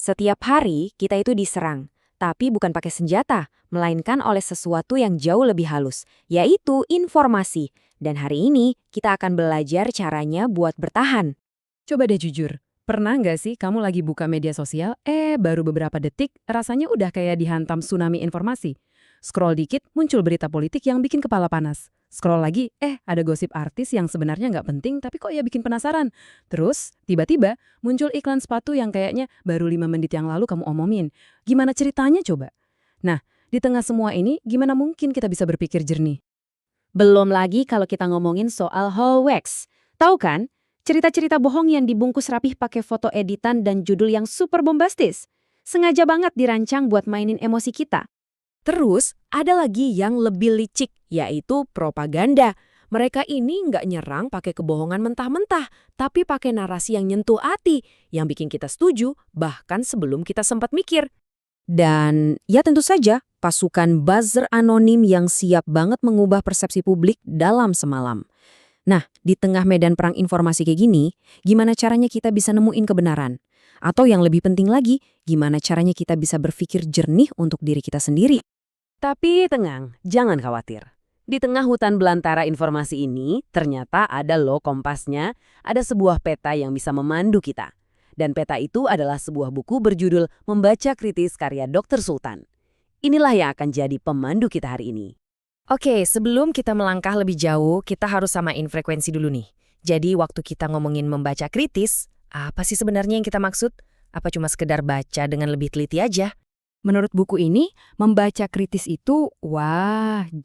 Setiap hari kita itu diserang, tapi bukan pakai senjata, melainkan oleh sesuatu yang jauh lebih halus, yaitu informasi. Dan hari ini kita akan belajar caranya buat bertahan. Coba deh jujur, pernah nggak sih kamu lagi buka media sosial, baru beberapa detik rasanya udah kayak dihantam tsunami informasi? Scroll dikit, muncul berita politik yang bikin kepala panas. Scroll lagi, ada gosip artis yang sebenarnya nggak penting tapi kok ya bikin penasaran. Terus, tiba-tiba muncul iklan sepatu yang kayaknya baru 5 menit yang lalu kamu omongin. Gimana ceritanya coba? Nah, di tengah semua ini, gimana mungkin kita bisa berpikir jernih? Belum lagi kalau kita ngomongin soal hoax. Tahu kan? Cerita-cerita bohong yang dibungkus rapih pakai foto editan dan judul yang super bombastis. Sengaja banget dirancang buat mainin emosi kita. Terus, ada lagi yang lebih licik, yaitu propaganda. Mereka ini nggak nyerang pakai kebohongan mentah-mentah, tapi pakai narasi yang nyentuh hati, yang bikin kita setuju, bahkan sebelum kita sempat mikir. Dan ya tentu saja, pasukan buzzer anonim yang siap banget mengubah persepsi publik dalam semalam. Nah, di tengah medan perang informasi kayak gini, gimana caranya kita bisa nemuin kebenaran? Atau yang lebih penting lagi, gimana caranya kita bisa berpikir jernih untuk diri kita sendiri? Tapi tenang, jangan khawatir. Di tengah hutan belantara informasi ini, ternyata ada loh kompasnya, ada sebuah peta yang bisa memandu kita. Dan peta itu adalah sebuah buku berjudul Membaca Kritis karya Dr. Sultan. Inilah yang akan jadi pemandu kita hari ini. Oke, sebelum kita melangkah lebih jauh, kita harus samain frekuensi dulu nih. Jadi waktu kita ngomongin membaca kritis, apa sih sebenarnya yang kita maksud? Apa cuma sekedar baca dengan lebih teliti aja? Menurut buku ini, membaca kritis itu,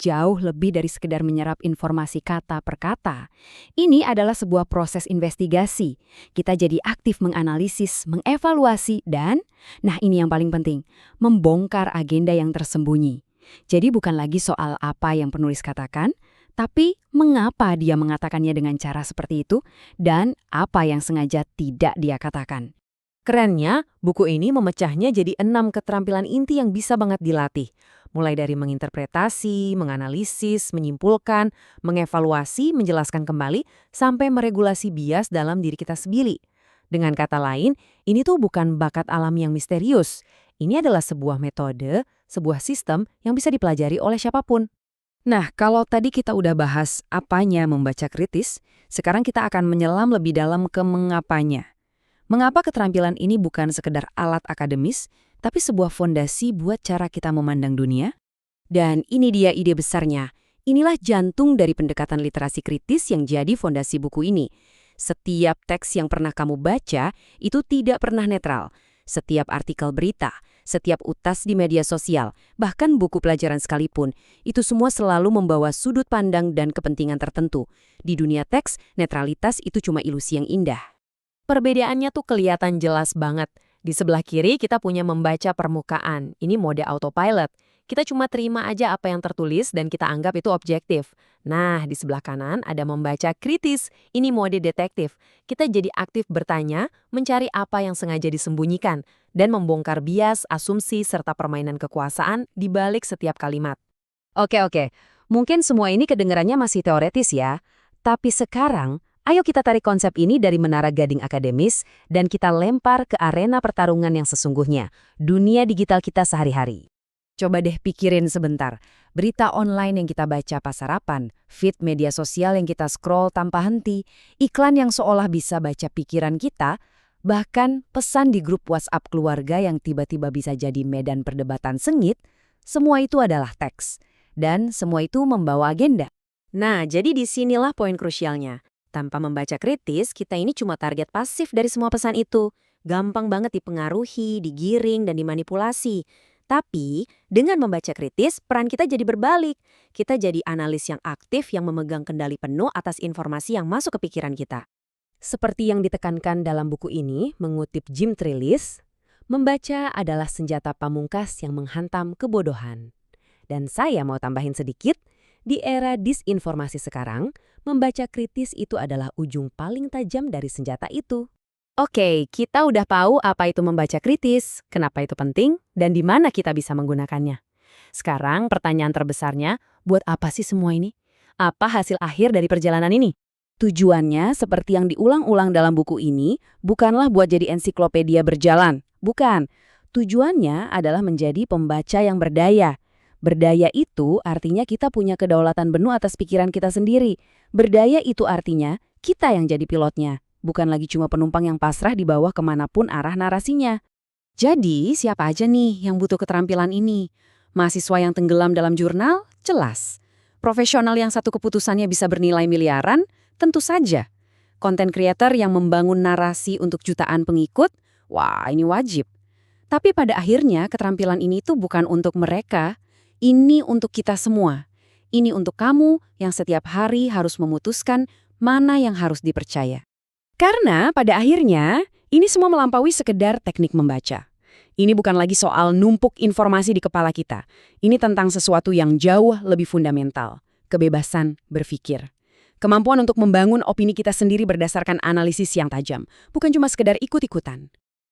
jauh lebih dari sekedar menyerap informasi kata per kata. Ini adalah sebuah proses investigasi. Kita jadi aktif menganalisis, mengevaluasi, dan, nah ini yang paling penting, membongkar agenda yang tersembunyi. Jadi bukan lagi soal apa yang penulis katakan, tapi mengapa dia mengatakannya dengan cara seperti itu, dan apa yang sengaja tidak dia katakan. Kerennya, buku ini memecahnya jadi 6 keterampilan inti yang bisa banget dilatih. Mulai dari menginterpretasi, menganalisis, menyimpulkan, mengevaluasi, menjelaskan kembali, sampai meregulasi bias dalam diri kita sendiri. Dengan kata lain, ini tuh bukan bakat alam yang misterius. Ini adalah sebuah metode, sebuah sistem yang bisa dipelajari oleh siapapun. Nah, kalau tadi kita udah bahas apanya membaca kritis, sekarang kita akan menyelam lebih dalam ke mengapanya. Mengapa keterampilan ini bukan sekedar alat akademis, tapi sebuah fondasi buat cara kita memandang dunia? Dan ini dia ide besarnya. Inilah jantung dari pendekatan literasi kritis yang jadi fondasi buku ini. Setiap teks yang pernah kamu baca itu tidak pernah netral. Setiap artikel berita, setiap utas di media sosial, bahkan buku pelajaran sekalipun, itu semua selalu membawa sudut pandang dan kepentingan tertentu. Di dunia teks, netralitas itu cuma ilusi yang indah. Perbedaannya tuh kelihatan jelas banget. Di sebelah kiri kita punya membaca permukaan. Ini mode autopilot. Kita cuma terima aja apa yang tertulis dan kita anggap itu objektif. Nah, di sebelah kanan ada membaca kritis. Ini mode detektif. Kita jadi aktif bertanya, mencari apa yang sengaja disembunyikan, dan membongkar bias, asumsi, serta permainan kekuasaan di balik setiap kalimat. Oke. Mungkin semua ini kedengarannya masih teoretis ya. Tapi sekarang, ayo kita tarik konsep ini dari menara gading akademis dan kita lempar ke arena pertarungan yang sesungguhnya, dunia digital kita sehari-hari. Coba deh pikirin sebentar, berita online yang kita baca pas sarapan, feed media sosial yang kita scroll tanpa henti, iklan yang seolah bisa baca pikiran kita, bahkan pesan di grup WhatsApp keluarga yang tiba-tiba bisa jadi medan perdebatan sengit, semua itu adalah teks. Dan semua itu membawa agenda. Nah, jadi disinilah poin krusialnya. Tanpa membaca kritis, kita ini cuma target pasif dari semua pesan itu. Gampang banget dipengaruhi, digiring, dan dimanipulasi. Tapi, dengan membaca kritis, peran kita jadi berbalik. Kita jadi analis yang aktif yang memegang kendali penuh atas informasi yang masuk ke pikiran kita. Seperti yang ditekankan dalam buku ini, mengutip Jim Trelease, membaca adalah senjata pamungkas yang menghantam kebodohan. Dan saya mau tambahin sedikit, di era disinformasi sekarang, membaca kritis itu adalah ujung paling tajam dari senjata itu. Oke, kita udah tahu apa itu membaca kritis, kenapa itu penting, dan di mana kita bisa menggunakannya. Sekarang pertanyaan terbesarnya, buat apa sih semua ini? Apa hasil akhir dari perjalanan ini? Tujuannya, seperti yang diulang-ulang dalam buku ini, bukanlah buat jadi ensiklopedia berjalan, Bukan. Tujuannya adalah menjadi pembaca yang berdaya. Berdaya itu artinya kita punya kedaulatan penuh atas pikiran kita sendiri. Berdaya itu artinya kita yang jadi pilotnya, bukan lagi cuma penumpang yang pasrah di bawah kemanapun arah narasinya. Jadi, siapa aja nih yang butuh keterampilan ini? Mahasiswa yang tenggelam dalam jurnal? Jelas. Profesional yang satu keputusannya bisa bernilai miliaran? Tentu saja. Konten creator yang membangun narasi untuk jutaan pengikut? Wah, ini wajib. Tapi pada akhirnya keterampilan ini tuh bukan untuk mereka. Ini untuk kita semua. Ini untuk kamu yang setiap hari harus memutuskan mana yang harus dipercaya. Karena pada akhirnya, ini semua melampaui sekedar teknik membaca. Ini bukan lagi soal numpuk informasi di kepala kita. Ini tentang sesuatu yang jauh lebih fundamental. Kebebasan berpikir. Kemampuan untuk membangun opini kita sendiri berdasarkan analisis yang tajam. Bukan cuma sekedar ikut-ikutan.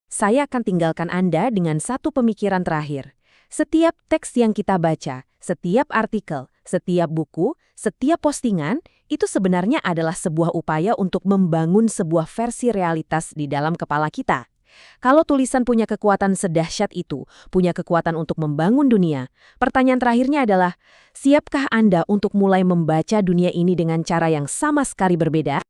Saya akan tinggalkan Anda dengan satu pemikiran terakhir. Setiap teks yang kita baca, setiap artikel, setiap buku, setiap postingan, itu sebenarnya adalah sebuah upaya untuk membangun sebuah versi realitas di dalam kepala kita. Kalau tulisan punya kekuatan sedahsyat itu, punya kekuatan untuk membangun dunia, pertanyaan terakhirnya adalah, siapkah Anda untuk mulai membaca dunia ini dengan cara yang sama sekali berbeda?